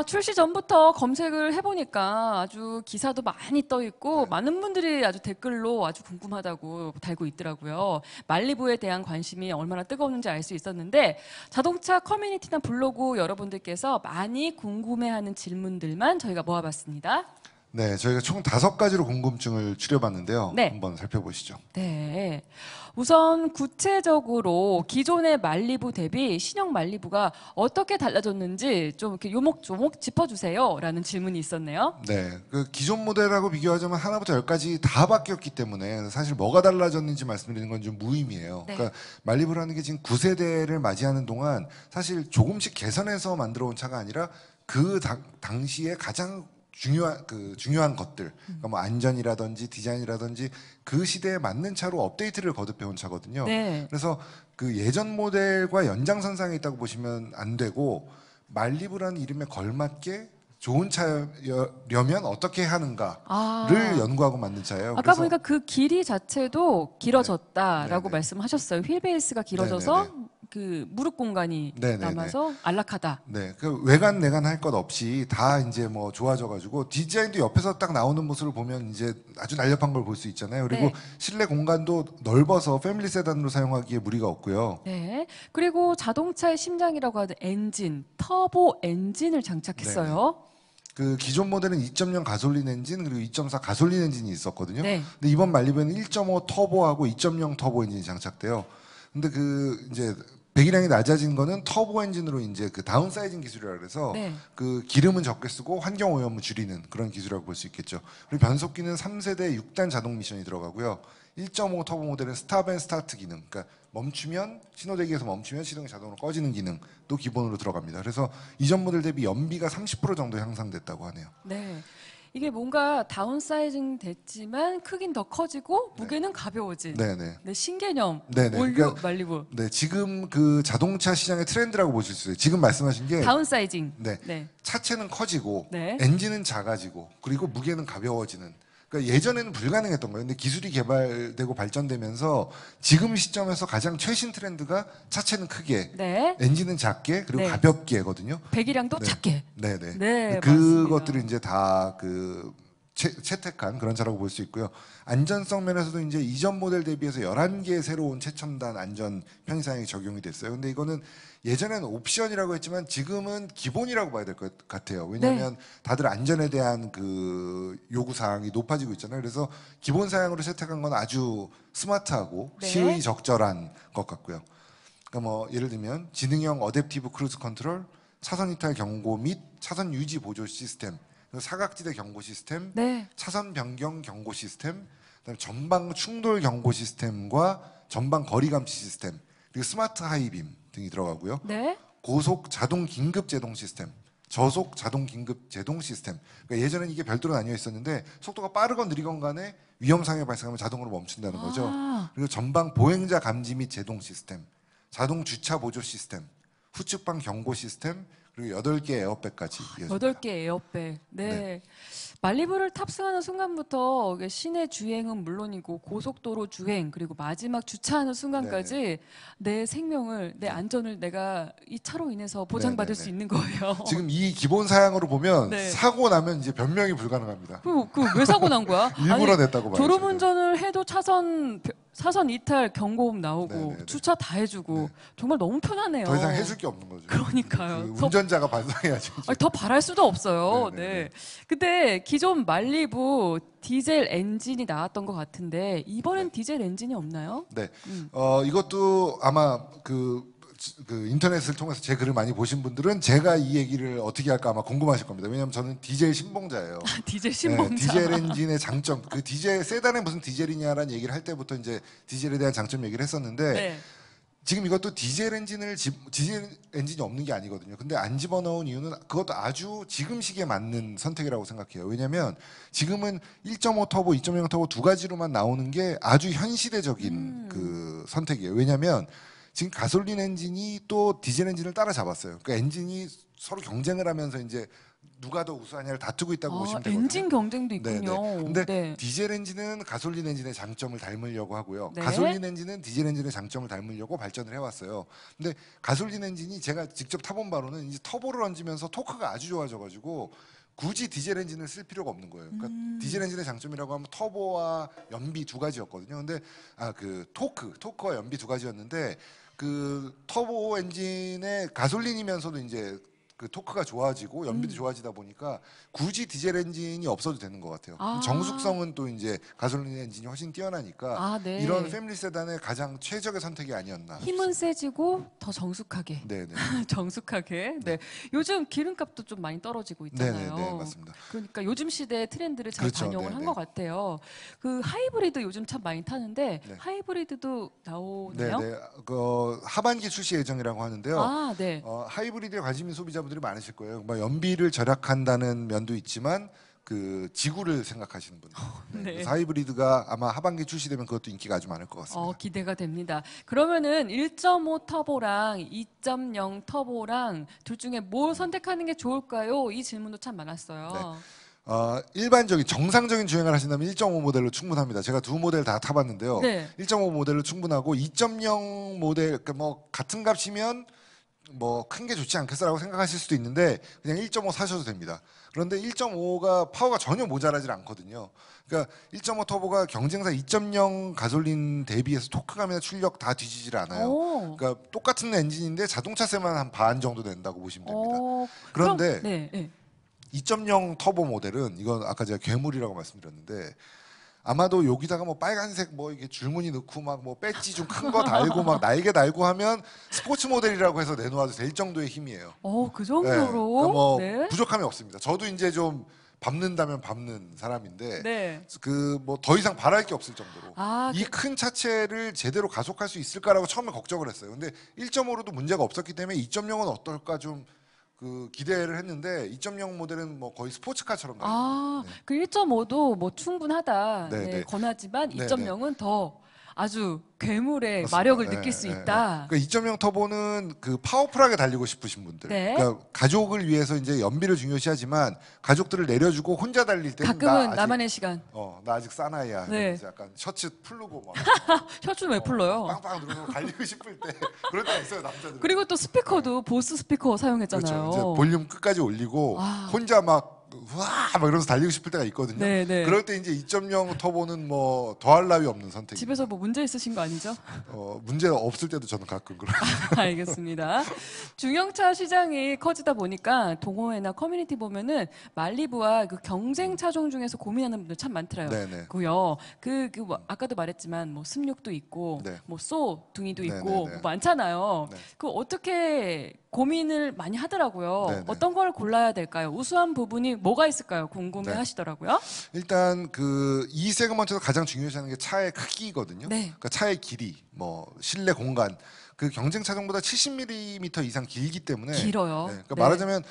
출시 전부터 검색을 해보니까 아주 기사도 많이 떠 있고 많은 분들이 아주 댓글로 아주 궁금하다고 달고 있더라고요. 말리부에 대한 관심이 얼마나 뜨거웠는지 알 수 있었는데 자동차 커뮤니티나 블로그 여러분들께서 많이 궁금해하는 질문들만 저희가 모아봤습니다. 네, 저희가 총 5가지로 궁금증을 추려봤는데요. 네. 한번 살펴보시죠. 네. 우선 구체적으로 기존의 말리부 대비 신형 말리부가 어떻게 달라졌는지 좀 이렇게 요목조목 짚어주세요. 라는 질문이 있었네요. 네, 그 기존 모델하고 비교하자면 하나부터 10까지 다 바뀌었기 때문에 사실 뭐가 달라졌는지 말씀드리는 건 좀 무의미해요. 네. 그러니까 말리부라는 게 지금 9세대를 맞이하는 동안 사실 조금씩 개선해서 만들어 온 차가 아니라 그 당시에 가장 중요한 것들, 그러니까 뭐 안전이라든지 디자인이라든지 그 시대에 맞는 차로 업데이트를 거듭해 온 차거든요. 네. 그래서 그 예전 모델과 연장선상에 있다고 보시면 안 되고 말리부라는 이름에 걸맞게 좋은 차려면 어떻게 하는가를 연구하고 만든 차예요. 아까 그래서 보니까 그 길이 자체도 길어졌다라고 네네. 말씀하셨어요. 휠베이스가 길어져서 네네네. 그 무릎 공간이 네네네. 남아서 안락하다. 네, 그 외관 내관 할 것 없이 다 이제 뭐 좋아져가지고 디자인도 옆에서 딱 나오는 모습을 보면 이제 아주 날렵한 걸 볼 수 있잖아요. 그리고 네. 실내 공간도 넓어서 패밀리 세단으로 사용하기에 무리가 없고요. 네. 그리고 자동차의 심장이라고 하는 엔진, 터보 엔진을 장착했어요. 그 기존 모델은 2.0 가솔린 엔진 그리고 2.4 가솔린 엔진이 있었거든요. 네. 근데 이번 말리부에는 1.5 터보하고 2.0 터보 엔진이 장착돼요. 근데 그 이제 배기량이 낮아진 거는 터보 엔진으로 이제 그 다운사이징 기술이라 그래서 네. 그 기름은 적게 쓰고 환경 오염을 줄이는 그런 기술이라고 볼 수 있겠죠. 그리고 변속기는 3세대 6단 자동 미션이 들어가고요. 1.5 터보 모델은 스탑 앤 스타트 기능, 그러니까 멈추면 신호대기에서 멈추면 시동이 자동으로 꺼지는 기능도 기본으로 들어갑니다. 그래서 이전 모델 대비 연비가 30% 정도 향상됐다고 하네요. 네. 이게 뭔가 다운사이징 됐지만 크긴 더 커지고 무게는 가벼워진. 네네. 네, 신개념. 네네. 올류 그러니까 말리부. 네, 지금 그 자동차 시장의 트렌드라고 보실 수 있어요. 지금 말씀하신 게 다운사이징. 네, 네. 차체는 커지고 네. 엔진은 작아지고 그리고 무게는 가벼워지는. 그러니까 예전에는 불가능했던 거예요. 근데 기술이 개발되고 발전되면서 지금 시점에서 가장 최신 트렌드가 차체는 크게, 네. 엔진은 작게 그리고 네. 가볍게거든요. 배기량도 네. 작게. 네네. 네, 그것들을 맞습니다. 이제 다 그 채택한 그런 차라고 볼 수 있고요. 안전성 면에서도 이제 이전 모델 대비해서 11개의 새로운 최첨단 안전 편의사항이 적용이 됐어요. 근데 이거는 예전에는 옵션이라고 했지만 지금은 기본이라고 봐야 될 것 같아요. 왜냐하면 다들 안전에 대한 그 요구 사항이 높아지고 있잖아요. 그래서 기본 사양으로 채택한 건 아주 스마트하고 네. 시의 적절한 것 같고요. 그러니까 뭐 예를 들면 지능형 어댑티브 크루즈 컨트롤, 차선 이탈 경고 및 차선 유지 보조 시스템, 사각지대 경고 시스템, 네. 차선 변경 경고 시스템, 그다음에 전방 충돌 경고 시스템과 전방 거리 감지 시스템, 그리고 스마트 하이빔 등이 들어가고요. 네. 고속 자동 긴급 제동 시스템, 저속 자동 긴급 제동 시스템. 그러니까 예전에는 이게 별도로 나뉘어 있었는데 속도가 빠르건 느리건 간에 위험 상황이 발생하면 자동으로 멈춘다는 거죠. 그리고 전방 보행자 감지 및 제동 시스템, 자동 주차 보조 시스템, 후측방 경고 시스템, 그리고 8개 에어백까지 이어집니다. 8개 에어백. 네. 네. 말리부를 탑승하는 순간부터 이게 시내 주행은 물론이고 고속도로 주행 그리고 마지막 주차하는 순간까지 내 생명을 내 안전을 내가 이 차로 인해서 보장받을 네네네. 수 있는 거예요. 지금 이 기본 사양으로 보면 네. 사고 나면 이제 변명이 불가능합니다. 그 왜 사고 난 거야? 일부러 아니, 냈다고 봐야죠. 졸음운전을 해도 사선 이탈 경고음 나오고 네네네. 주차 다 해주고 네. 정말 너무 편하네요. 더 이상 해줄 게 없는 거죠. 그러니까요. 그 운전자가 반성해야죠. 아니, 더 바랄 수도 없어요. 네네네. 네. 근데 기존 말리부 디젤 엔진이 나왔던 것 같은데 이번엔 디젤 엔진이 없나요? 네. 이것도 아마 그 인터넷을 통해서 제 글을 많이 보신 분들은 제가 이 얘기를 어떻게 할까 아마 궁금하실 겁니다. 왜냐하면 저는 디젤 신봉자예요. 디젤 신봉자. 디젤 엔진의 장점, 그 디젤 세단에 무슨 디젤이냐라는 얘기를 할 때부터 이제 디젤에 대한 장점 얘기를 했었는데 네. 지금 이것도 디젤 엔진이 없는 게 아니거든요. 근데 안 집어넣은 이유는 그것도 아주 지금 시기에 맞는 선택이라고 생각해요. 왜냐하면 지금은 1.5 터보, 2.0 터보 두 가지로만 나오는 게 아주 현시대적인 그 선택이에요. 왜냐하면 지금 가솔린 엔진이 또 디젤 엔진을 따라잡았어요. 그 엔진이 서로 경쟁을 하면서 이제 누가 더 우수하냐를 다투고 있다고 보시면 되거든요. 엔진 경쟁도 네, 있군요. 네. 근데 네. 디젤 엔진은 가솔린 엔진의 장점을 닮으려고 하고요. 네. 가솔린 엔진은 디젤 엔진의 장점을 닮으려고 발전을 해왔어요. 근데 가솔린 엔진이 제가 직접 타본 바로는 이제 터보를 얹으면서 토크가 아주 좋아져가지고 굳이 디젤 엔진을 쓸 필요가 없는 거예요. 그러니까 디젤 엔진의 장점이라고 하면 터보와 연비 두 가지였거든요. 근데 그 토크와 연비 두 가지였는데 그 터보 엔진의 가솔린이면서도 이제 그 토크가 좋아지고 연비도 좋아지다 보니까 굳이 디젤 엔진이 없어도 되는 것 같아요. 아. 정숙성은 또 이제 가솔린 엔진이 훨씬 뛰어나니까 네. 이런 패밀리 세단의 가장 최적의 선택이 아니었나. 힘은 세지고 더 정숙하게. 네네. 정숙하게. 네. 요즘 기름값도 좀 많이 떨어지고 있잖아요. 네네 맞습니다. 그러니까 요즘 시대의 트렌드를 잘 그렇죠. 반영을 한 네네. 것 같아요. 그 하이브리드 요즘 참 많이 타는데 네. 하이브리드도 나오나요? 네네. 그 하반기 출시 예정이라고 하는데요. 네. 하이브리드에 관심 있는 소비자분들이 많으실 거예요. 뭐 연비를 절약한다는 면도 있지만 그 지구를 생각하시는 분들. 네. 네. 그래서 하이브리드가 아마 하반기 출시되면 그것도 인기가 아주 많을 것 같습니다. 기대가 됩니다. 그러면은 1.5 터보랑 2.0 터보랑 둘 중에 뭘 선택하는 게 좋을까요? 이 질문도 참 많았어요. 일반적인 정상적인 주행을 하신다면 1.5 모델로 충분합니다. 제가 두 모델 다 타봤는데요. 네. 1.5 모델로 충분하고 2.0 모델 그러니까 뭐 같은 값이면 뭐 큰 게 좋지 않겠어라고 생각하실 수도 있는데 그냥 1.5 사셔도 됩니다. 그런데 1.5가 파워가 전혀 모자라질 않거든요. 그러니까 1.5 터보가 경쟁사 2.0 가솔린 대비해서 토크감이나 출력 다 뒤지질 않아요. 그러니까 똑같은 엔진인데 자동차세만 한 반 정도 된다고 보시면 됩니다. 그런데 네. 2.0 터보 모델은 이건 아까 제가 괴물이라고 말씀드렸는데 아마도 여기다가 뭐 빨간색 뭐 이게 줄무늬 넣고 막 뭐 배지 좀 큰 거 달고 막 날개 달고 하면 스포츠 모델이라고 해서 내놓아도 될 정도의 힘이에요. 그 네, 정도로. 그러니까 뭐 네. 부족함이 없습니다. 저도 이제 좀 밟는다면 밟는 사람인데 네. 그 뭐 더 이상 바랄 게 없을 정도로 아, 이 큰 차체를 제대로 가속할 수 있을까라고 처음에 걱정을 했어요. 근데 1.5로도 문제가 없었기 때문에 2.0은 어떨까 좀 그 기대를 했는데 2.0 모델은 뭐 거의 스포츠카처럼 달립니다. 네. 그 1.5도 뭐 충분하다 네, 네. 권하지만 네, 2.0은 더 아주 괴물의 맞습니다. 마력을 네, 느낄 수 네, 있다. 그러니까 2.0 터보는 그 파워풀하게 달리고 싶으신 분들, 네. 그러니까 가족을 위해서 이제 연비를 중요시하지만 가족들을 내려주고 혼자 달릴 때는 가끔은 나 나만의 시간. 나 아직 사나이야. 네. 이러면서 약간 셔츠 풀르고 막 셔츠는 왜 풀러요? 빵빵 누르고 달리고 싶을 때 그럴 때가 있어요 남자들. 그리고 또 스피커도 보스 스피커 사용했잖아요. 그렇죠. 이제 볼륨 끝까지 올리고 혼자 막 이러면서 달리고 싶을 때가 있거든요. 네, 네. 그럴 때 이제 2.0 터보는 뭐 더할 나위 없는 선택입니다. 집에서 뭐 문제 있으신 거 아니죠? 문제 없을 때도 저는 가끔 그래요. 알겠습니다. 중형차 시장이 커지다 보니까 동호회나 커뮤니티 보면은 말리부와 그 경쟁 차종 중에서 고민하는 분들 참 많더라고요. 네네. 뭐 아까도 말했지만 뭐16도 있고 네. 뭐 둥이도 네네네. 있고 뭐 많잖아요. 네. 그 어떻게 고민을 많이 하더라고요. 네네. 어떤 걸 골라야 될까요? 우수한 부분이 뭐가 있을까요? 궁금해 네. 하시더라고요. 일단 그 이 세그먼트에서 가장 중요시하는 게 차의 크기거든요. 네. 그러니까 차의 길이, 뭐 실내 공간. 그 경쟁 차종보다 70mm 이상 길기 때문에 길어요. 그러니까 네. 말하자면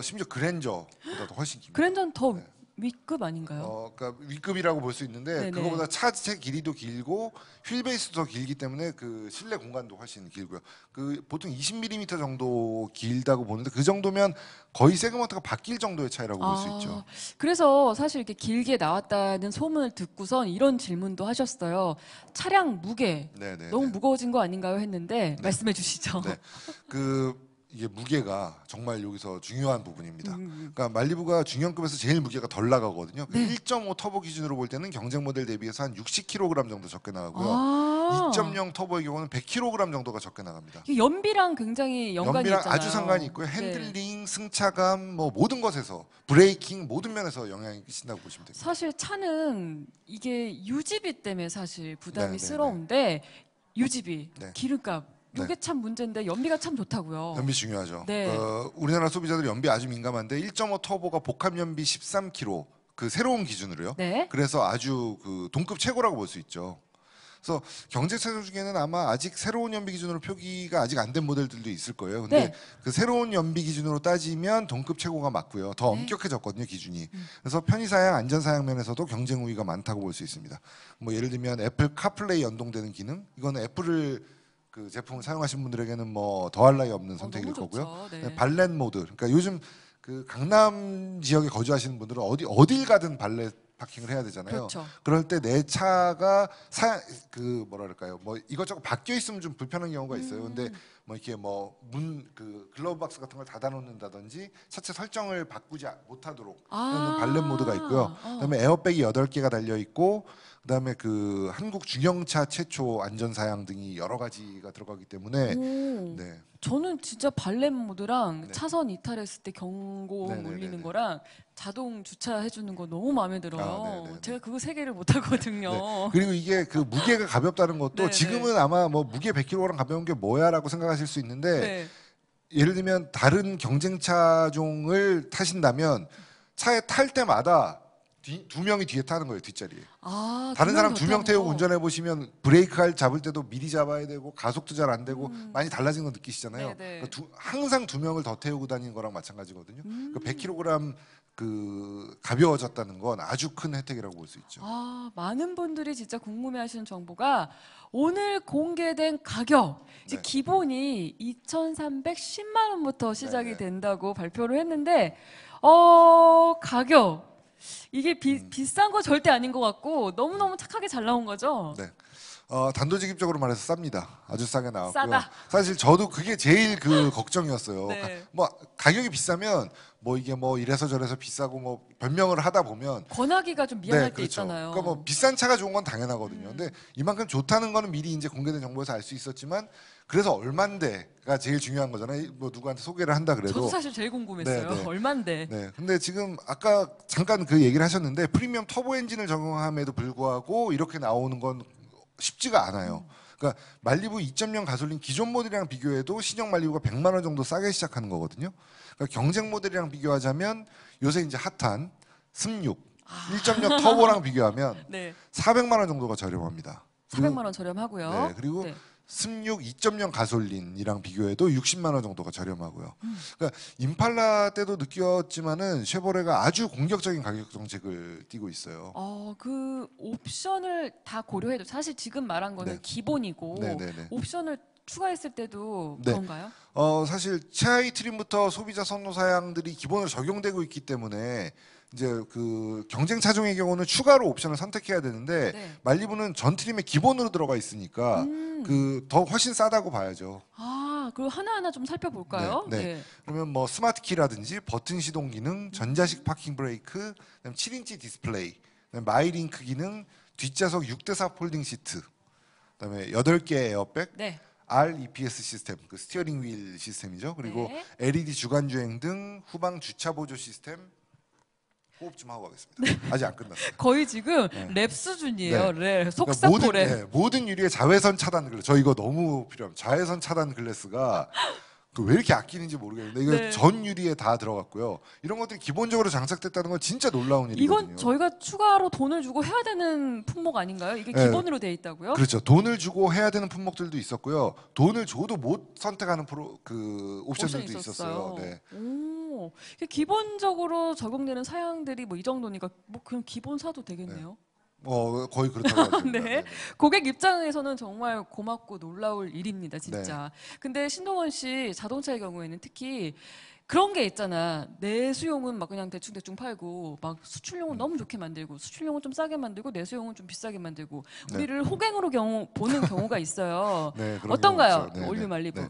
심지어 그랜저보다도 훨씬 깁니다. 그랜저는 더 윗급 아닌가요? 그러니까 위급이라고 볼 수 있는데 네네. 그거보다 차체 길이도 길고 휠 베이스도 더 길기 때문에 그 실내 공간도 훨씬 길고요. 그 보통 20mm 정도 길다고 보는데 그 정도면 거의 세그먼트가 바뀔 정도의 차이라고 볼 수 있죠. 그래서 사실 이렇게 길게 나왔다는 소문을 듣고선 이런 질문도 하셨어요. 차량 무게 네네. 너무 무거워진 거 아닌가요? 했는데 말씀해 주시죠. 네. 이게 무게가 정말 여기서 중요한 부분입니다. 그러니까 말리부가 중형급에서 제일 무게가 덜 나가거든요. 네. 1.5 터보 기준으로 볼 때는 경쟁 모델 대비해서 한 60kg 정도 적게 나가고요. 2.0 터보의 경우는 100kg 정도가 적게 나갑니다. 이게 연비랑 굉장히 연관이 연비랑 있잖아요. 아주 상관이 있고요. 네. 핸들링, 승차감, 뭐 모든 것에서 브레이킹 모든 면에서 영향이 끼친다고 보시면 됩니다. 사실 차는 이게 유지비 때문에 사실 부담이 네, 네, 스러운데 유지비, 네. 기름값 이게 네. 참 문제인데 연비가 참 좋다고요. 연비 중요하죠. 네. 우리나라 소비자들 연비 아주 민감한데 1.5 터보가 복합 연비 13km 그 새로운 기준으로요. 네. 그래서 아주 그 동급 최고라고 볼 수 있죠. 그래서 경쟁 차종 중에는 아마 아직 새로운 연비 기준으로 표기가 아직 안 된 모델들도 있을 거예요. 근데 네. 그 새로운 연비 기준으로 따지면 동급 최고가 맞고요. 더 네. 엄격해졌거든요, 기준이. 그래서 편의사양, 안전사양 면에서도 경쟁 우위가 많다고 볼 수 있습니다. 뭐 예를 들면 애플 카플레이 연동되는 기능, 이거는 애플을 그 제품을 사용하신 분들에게는 뭐 더할 나위 없는 선택일 너무 좋죠. 거고요. 네. 발렌 모드, 그러니까 요즘 그 강남 지역에 거주하시는 분들은 어딜 가든 발레 파킹을 해야 되잖아요. 그렇죠. 그럴 때 내 차가 그 뭐랄까요, 뭐 이것저것 바뀌어 있으면 좀 불편한 경우가 있어요. 근데 뭐 이렇게 뭐 그 글러브 박스 같은 걸 닫아 놓는다든지 차체 설정을 바꾸지 못하도록 하는 발렛 모드가 있고요. 그다음에 에어백이 8개가 달려 있고, 그다음에 그 한국 중형차 최초 안전 사양 등이 여러 가지가 들어가기 때문에 오. 네. 저는 진짜 발렛 모드랑 네. 차선 이탈했을 때 경고 네네네네. 울리는 거랑 자동 주차해 주는 거 너무 마음에 들어요. 네네네. 제가 그거 3개를 못 하거든요. 네. 그리고 이게 그 무게가 가볍다는 것도 네네. 지금은 아마 뭐 무게 100kg 가벼운 게 뭐야라고 생각하실 수 있는데 네. 예를 들면 다른 경쟁차종을 타신다면 차에 탈 때마다 두 명이 뒤에 타는 거예요, 뒷자리에. 아, 다른 사람 더 2명 타는 태우고 거. 운전해 보시면 브레이크 잡을 때도 미리 잡아야 되고 가속도 잘 안 되고 많이 달라진 거 느끼시잖아요. 네네. 그러니까 항상 2명을 더 태우고 다니는 거랑 마찬가지거든요. 그 100kg 그 가벼워졌다는 건 아주 큰 혜택이라고 볼 수 있죠. 아, 많은 분들이 진짜 궁금해하시는 정보가 오늘 공개된 가격, 이제 네. 기본이 2,310만 원부터 시작이 네네. 된다고 발표를 했는데, 가격 이게 비싼 거 절대 아닌 것 같고 너무너무 착하게 잘 나온 거죠. 네. 단도직입적으로 말해서 쌉니다. 아주 싸게 나왔고요. 싸다. 사실 저도 그게 제일 그 걱정이었어요. 네. 뭐 가격이 비싸면 뭐 이게 뭐 이래서 저래서 비싸고 뭐 변명을 하다 보면 권하기가 좀 미안할 때 그렇죠. 있잖아요. 그러니까 뭐 비싼 차가 좋은 건 당연하거든요. 근데 이만큼 좋다는 거는 미리 이제 공개된 정보에서 알 수 있었지만 그래서 얼만데가 제일 중요한 거잖아요. 뭐 누구한테 소개를 한다 그래도. 저도 사실 제일 궁금했어요. 네, 네. 얼만데? 네. 근데 지금 아까 잠깐 그 얘기를 하셨는데 프리미엄 터보 엔진을 적용함에도 불구하고 이렇게 나오는 건 쉽지가 않아요. 그러니까 말리부 2.0 가솔린 기존 모델이랑 비교해도 신형 말리부가 100만 원 정도 싸게 시작하는 거거든요. 그러니까 경쟁 모델이랑 비교하자면 요새 이제 핫한 습6 1.0 터보랑 비교하면 네. 400만 원 정도가 저렴합니다. 400만 원 저렴하고요. 네, 그리고 네. 습6 2.0 가솔린이랑 비교해도 60만 원 정도가 저렴하고요. 그러니까 임팔라 때도 느꼈지만은 쉐보레가 아주 공격적인 가격 정책을 띠고 있어요. 그 옵션을 다 고려해도 사실 지금 말한 거는 네. 기본이고 네네네. 옵션을 추가했을 때도 네. 그런가요? 사실 최하위 트림부터 소비자 선호 사양들이 기본으로 적용되고 있기 때문에 이제 그 경쟁 차종의 경우는 추가로 옵션을 선택해야 되는데 네. 말리부는 전 트림에 기본으로 들어가 있으니까 그 더 훨씬 싸다고 봐야죠. 그럼 하나하나 좀 살펴볼까요? 네. 그러면 뭐 스마트 키라든지 버튼 시동 기능, 전자식 파킹 브레이크, 그다음 7인치 디스플레이, 그다음 마이링크 기능, 뒷좌석 6대4 폴딩 시트, 그다음에 8개 에어백, 네. REPS 시스템, 그 스티어링 휠 시스템이죠. 그리고 네. LED 주간 주행 등 후방 주차 보조 시스템. 호흡 좀 하고 가겠습니다. 아직 안 끝났어요. 거의 지금 랩 수준이에요. 랩. 그러니까 속사포랩. 모든 유리에 자외선 차단 글래스. 저 이거 너무 필요합니다. 자외선 차단 글래스가 왜 이렇게 아끼는지 모르겠는데 이거 네. 전 유리에 다 들어갔고요. 이런 것들이 기본적으로 장착됐다는 건 진짜 놀라운 일이거든요. 이건 저희가 추가로 돈을 주고 해야 되는 품목 아닌가요? 이게 네. 기본으로 돼 있다고요? 그렇죠. 돈을 주고 해야 되는 품목들도 있었고요. 돈을 줘도 못 선택하는 옵션들도 옵션이 있었어요. 네. 오, 이게 기본적으로 적용되는 사양들이 뭐 이 정도니까 뭐 그냥 기본 사도 되겠네요. 거의 그렇다고 하죠. 네. 고객 입장에서는 정말 고맙고 놀라울 일입니다, 진짜. 근데 신동원 씨 자동차의 경우에는 특히 그런 게 있잖아. 내수용은 막 그냥 대충 팔고 막 수출용은 너무 좋게 만들고 수출용은 좀 싸게 만들고 내수용은 좀 비싸게 만들고 네. 우리를 호갱으로 보는 경우가 있어요. 네, 그런 어떤가요? 경우 있죠. 네, 올류 네, 말리부. 네.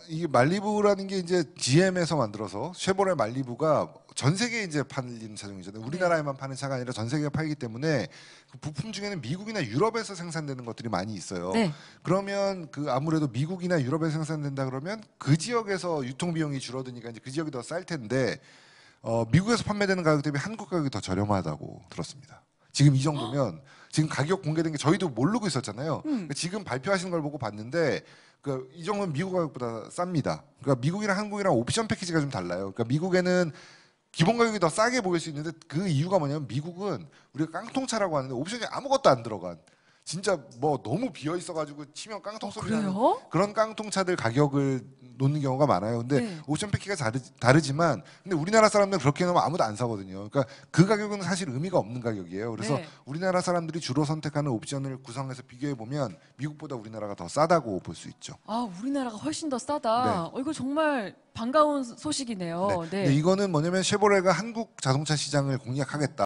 이게 말리부라는 게 이제 GM에서 만들어서 쉐보레 말리부가 전 세계에 이제 팔리는 차종이잖아요. 우리나라에만 파는 차가 아니라 전 세계에 팔기 때문에 그 부품 중에는 미국이나 유럽에서 생산되는 것들이 많이 있어요. 네. 그러면 그 아무래도 미국이나 유럽에서 생산된다 그러면 그 지역에서 유통 비용이 줄어드니까 이제 그 지역이 더 쌀 텐데 미국에서 판매되는 가격 대비 한국 가격이 더 저렴하다고 들었습니다. 지금 이 정도면 지금 가격 공개된 게 저희도 모르고 있었잖아요. 그러니까 지금 발표하시는 걸 보고 봤는데 이 정도면 미국 가격보다 쌉니다. 그러니까 미국이랑 한국이랑 옵션 패키지가 좀 달라요. 그러니까 미국에는 기본 가격이 더 싸게 보일 수 있는데 그 이유가 뭐냐면 미국은 우리가 깡통차라고 하는데 옵션이 아무것도 안 들어간 진짜 뭐 너무 비어 있어가지고 치면 깡통 소리 나는 그래요? 그런 깡통차들 가격을 놓는 경우가 많아요. 근데 네. 옵션 패키가 다르지만 근데 우리나라 사람들은 그렇게 놓으면 아무도 안 사거든요. 그러니까 그 가격은 사실 의미가 없는 가격이에요. 그래서 네. 우리나라 사람들이 주로 선택하는 옵션을 구성해서 비교해 보면 미국보다 우리나라가 더 싸다고 볼 수 있죠. 아, 우리나라가 훨씬 더 싸다. 네. 이거 정말 반가운 소식이네요. 네. 근데 이거는 뭐냐면 쉐보레가 한국 자동차 시장을 공략하겠다.